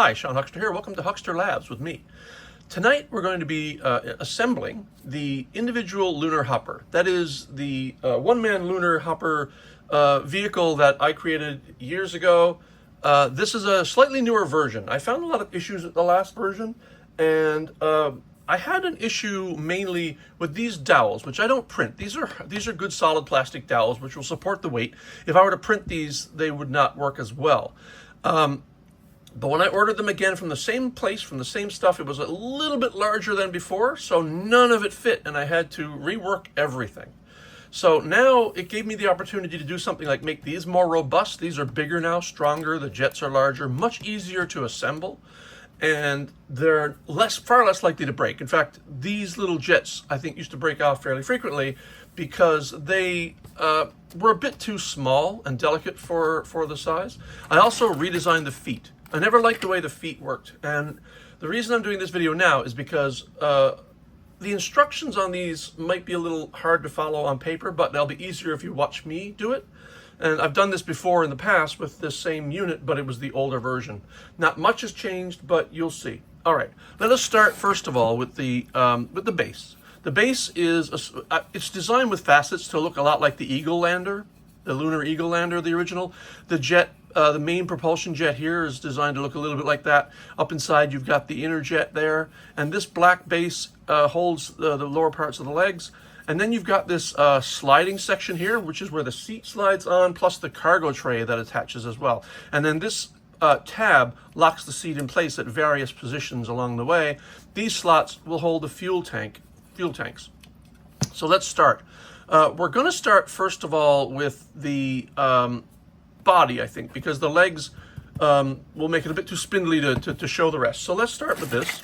Hi, Sean Huxter here. Welcome to Huxter Labs with me. Tonight we're going to be assembling the individual lunar hopper. That is the one-man lunar hopper vehicle that I created years ago. This is a slightly newer version. I found a lot of issues with the last version, and I had an issue mainly with these dowels, which I don't print. These are good solid plastic dowels which will support the weight. If I were to print these, they would not work as well. But when I ordered them again from the same place, from the same stuff, it was a little bit larger than before, so none of it fit, and I had to rework everything. So now it gave me the opportunity to do something like make these more robust. These are bigger now, stronger, the jets are larger, much easier to assemble, and they're far less likely to break. In fact, these little jets, I think, used to break off fairly frequently because they were a bit too small and delicate for the size. I also redesigned the feet. I never liked the way the feet worked, and the reason I'm doing this video now is because the instructions on these might be a little hard to follow on paper, but they'll be easier if you watch me do it. And I've done this before in the past with this same unit, but it was the older version. Not much has changed, but you'll see. All right, let us start first of all with the base. The base is it's designed with facets to look a lot like the Eagle lander, the Lunar Eagle lander, the original. The jet. The main propulsion jet here is designed to look a little bit like that. Up inside, you've got the inner jet there, and this black base holds the lower parts of the legs. And then you've got this sliding section here, which is where the seat slides on, plus the cargo tray that attaches as well. And then this tab locks the seat in place at various positions along the way. These slots will hold the fuel tanks. So let's start. We're going to start first of all with the body, I think, because the legs will make it a bit too spindly to show the rest. So let's start with this.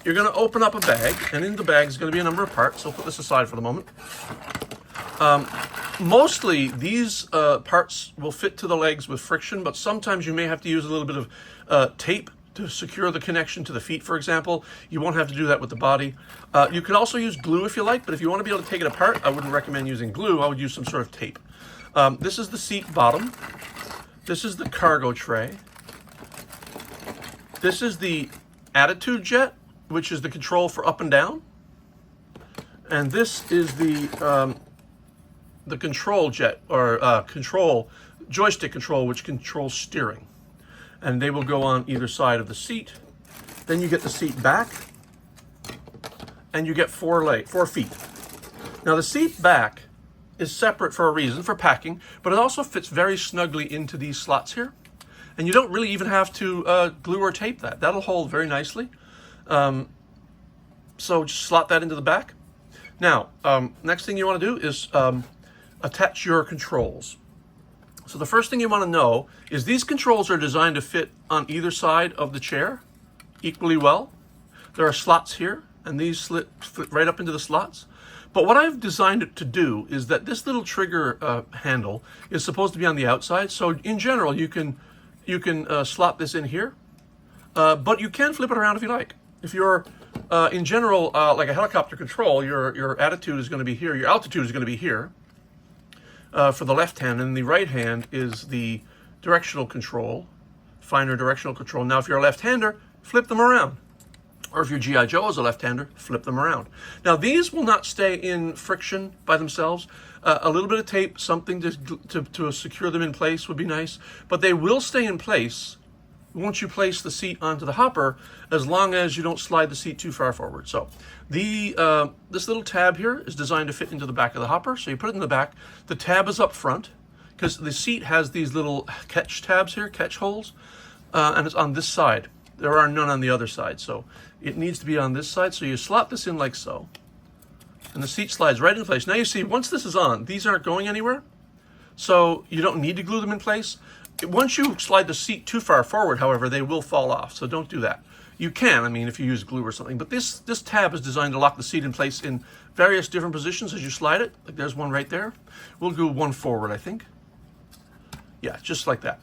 You're going to open up a bag, and in the bag is going to be a number of parts. So put this aside for the moment. Mostly these parts will fit to the legs with friction, but sometimes you may have to use a little bit of tape to secure the connection to the feet, for example. You won't have to do that with the body. You can also use glue if you like, but if you want to be able to take it apart, I wouldn't recommend using glue. I would use some sort of tape. This is the seat bottom. This is the cargo tray. This is the attitude jet, which is the control for up and down. And this is the control jet, or joystick control, which controls steering. And they will go on either side of the seat. Then you get the seat back, and you get four feet. Now the seat back is separate for a reason, for packing, but it also fits very snugly into these slots here. And you don't really even have to glue or tape that. That'll hold very nicely. So just slot that into the back. Now, next thing you want to do is attach your controls. So the first thing you want to know is these controls are designed to fit on either side of the chair equally well. There are slots here, and these fit right up into the slots. But what I've designed it to do is that this little trigger handle is supposed to be on the outside. So in general, you can slot this in here, but you can flip it around if you like. If you're in general like a helicopter control, your attitude is going to be here, your altitude is going to be here for the left hand, and the right hand is the directional control, finer directional control. Now, if you're a left-hander, flip them around. Or if your G.I. Joe is a left-hander, flip them around. Now, these will not stay in friction by themselves. A little bit of tape, something to secure them in place would be nice. But they will stay in place once you place the seat onto the hopper, as long as you don't slide the seat too far forward. So this little tab here is designed to fit into the back of the hopper. So you put it in the back. The tab is up front because the seat has these little catch tabs here, catch holes, and it's on this side. There are none on the other side, so it needs to be on this side. So you slot this in like so, and the seat slides right in place. Now you see, once this is on, these aren't going anywhere, so you don't need to glue them in place. Once you slide the seat too far forward, however, they will fall off, so don't do that. You can, I mean, if you use glue or something, but this tab is designed to lock the seat in place in various different positions as you slide it. Like there's one right there. We'll do one forward, I think. Yeah, just like that.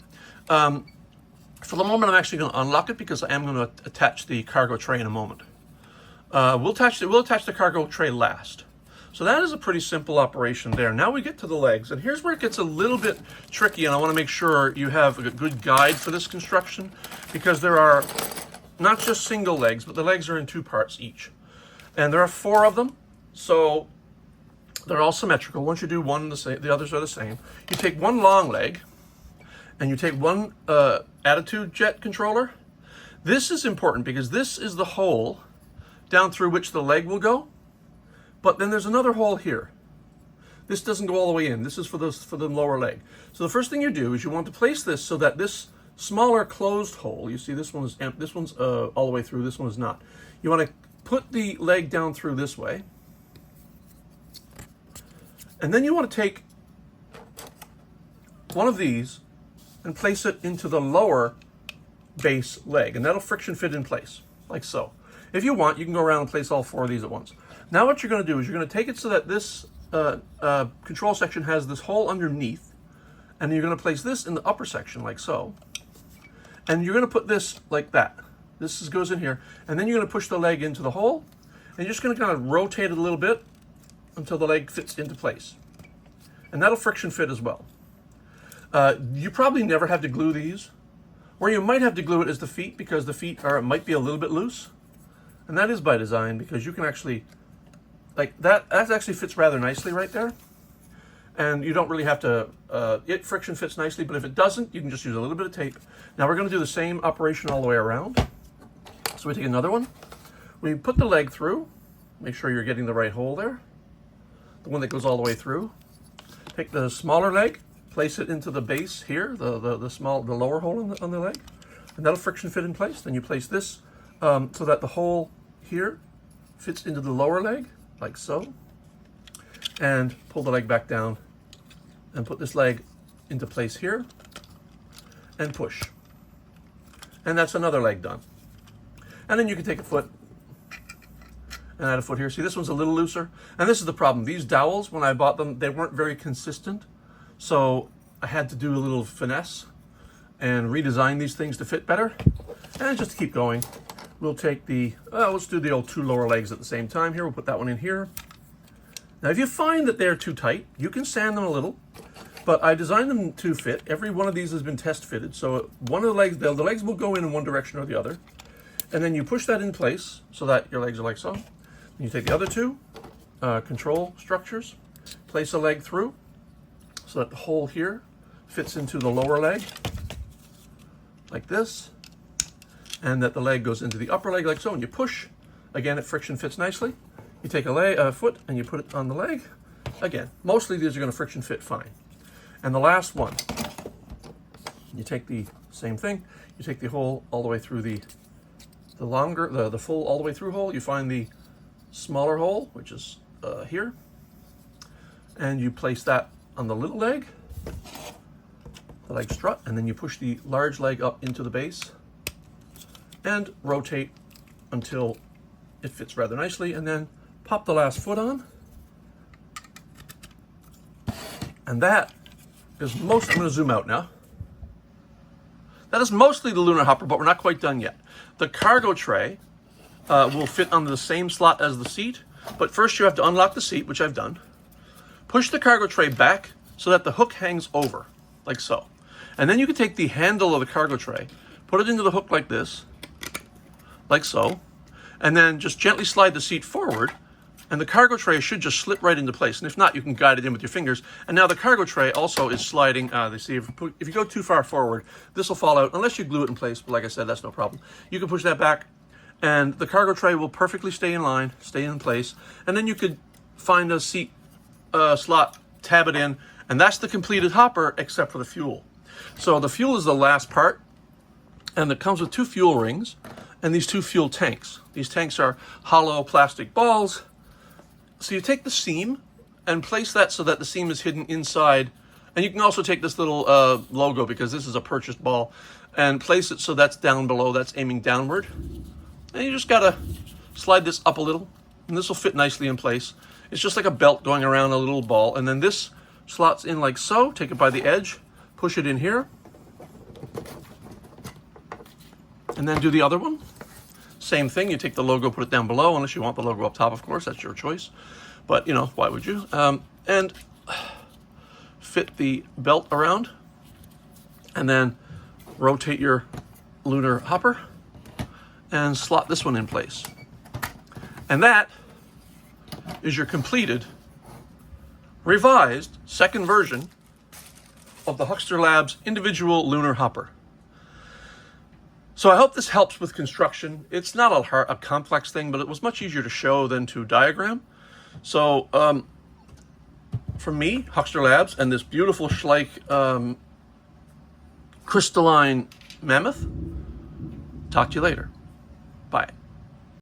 For the moment, I'm actually going to unlock it because I am going to attach the cargo tray in a moment. We'll attach the cargo tray last. So that is a pretty simple operation there. Now we get to the legs, and here's where it gets a little bit tricky, and I want to make sure you have a good guide for this construction, because there are not just single legs, but the legs are in two parts each. And there are 4 of them, so they're all symmetrical. Once you do one, the others are the same. You take one long leg, and you take one attitude jet controller. This is important because this is the hole down through which the leg will go. But then there's another hole here. This doesn't go all the way in. This is for the lower leg. So the first thing you do is you want to place this so that this smaller closed hole, you see this one is empty, this one's all the way through, this one is not. You want to put the leg down through this way. And then you want to take one of these and place it into the lower base leg, and that'll friction fit in place, like so. If you want, you can go around and place all 4 of these at once. Now what you're going to do is you're going to take it so that this control section has this hole underneath, and you're going to place this in the upper section, like so. And you're going to put this like that. This goes in here, and then you're going to push the leg into the hole, and you're just going to kind of rotate it a little bit until the leg fits into place. And that'll friction fit as well. You probably never have to glue these. Where you might have to glue it is the feet, because the feet might be a little bit loose. And that is by design, because you can actually, like that actually fits rather nicely right there. And you don't really have to, it friction fits nicely, but if it doesn't, you can just use a little bit of tape. Now we're going to do the same operation all the way around. So we take another one. We put the leg through, make sure you're getting the right hole there. The one that goes all the way through. Take the smaller leg, place it into the base here, the lower hole on the leg, and that'll friction fit in place. Then you place this so that the hole here fits into the lower leg, like so, and pull the leg back down and put this leg into place here and push. And that's another leg done. And then you can take a foot and add a foot here. See, this one's a little looser. And this is the problem. These dowels, when I bought them, they weren't very consistent. So I had to do a little finesse and redesign these things to fit better. And just to keep going, we'll take let's do the old 2 lower legs at the same time here. We'll put that one in here. Now, if you find that they're too tight, you can sand them a little, but I designed them to fit. Every one of these has been test fitted. So one of the legs will go in one direction or the other. And then you push that in place so that your legs are like so. And you take the other 2 control structures, place a leg through so that the hole here fits into the lower leg, like this, and that the leg goes into the upper leg like so, and you push. Again, it friction fits nicely. You take a foot and you put it on the leg. Again, mostly these are going to friction fit fine. And the last one, you take the same thing. You take the hole all the way through the full all the way through hole. You find the smaller hole, which is here, and you place that on the little leg, the leg strut, and then you push the large leg up into the base and rotate until it fits rather nicely, and then pop the last foot on. And that is I'm going to zoom out now. That is mostly the Lunar hopper, but we're not quite done yet. The cargo tray will fit under the same slot as the seat, but first you have to unlock the seat, which I've done. Push the cargo tray back so that the hook hangs over, like so. And then you can take the handle of the cargo tray, put it into the hook like this, like so, and then just gently slide the seat forward, and the cargo tray should just slip right into place. And if not, you can guide it in with your fingers. And now the cargo tray also is sliding. If you go too far forward, this will fall out, unless you glue it in place. But like I said, that's no problem. You can push that back, and the cargo tray will perfectly stay in line, stay in place. And then you could find a seat slot, tab it in, and that's the completed hopper, except for the fuel. So the fuel is the last part, and it comes with 2 fuel rings and these 2 fuel tanks. These tanks are hollow plastic balls. So you take the seam and place that so that the seam is hidden inside. And you can also take this little logo, because this is a purchased ball, and place it so that's down below, that's aiming downward. And you just gotta slide this up a little, and this will fit nicely in place. It's just like a belt going around a little ball. And then this slots in like so. Take it by the edge, push it in here, and then do the other one. Same thing, you take the logo, put it down below, unless you want the logo up top, of course, that's your choice. but you know, why would you? And fit the belt around, and then rotate your lunar hopper and slot this one in place. And that is your completed, revised second version of the Huxter Labs individual lunar hopper. So I hope this helps with construction. It's not a complex thing, but it was much easier to show than to diagram. So from me, Huxter Labs, and this beautiful Schleich crystalline mammoth, talk to you later.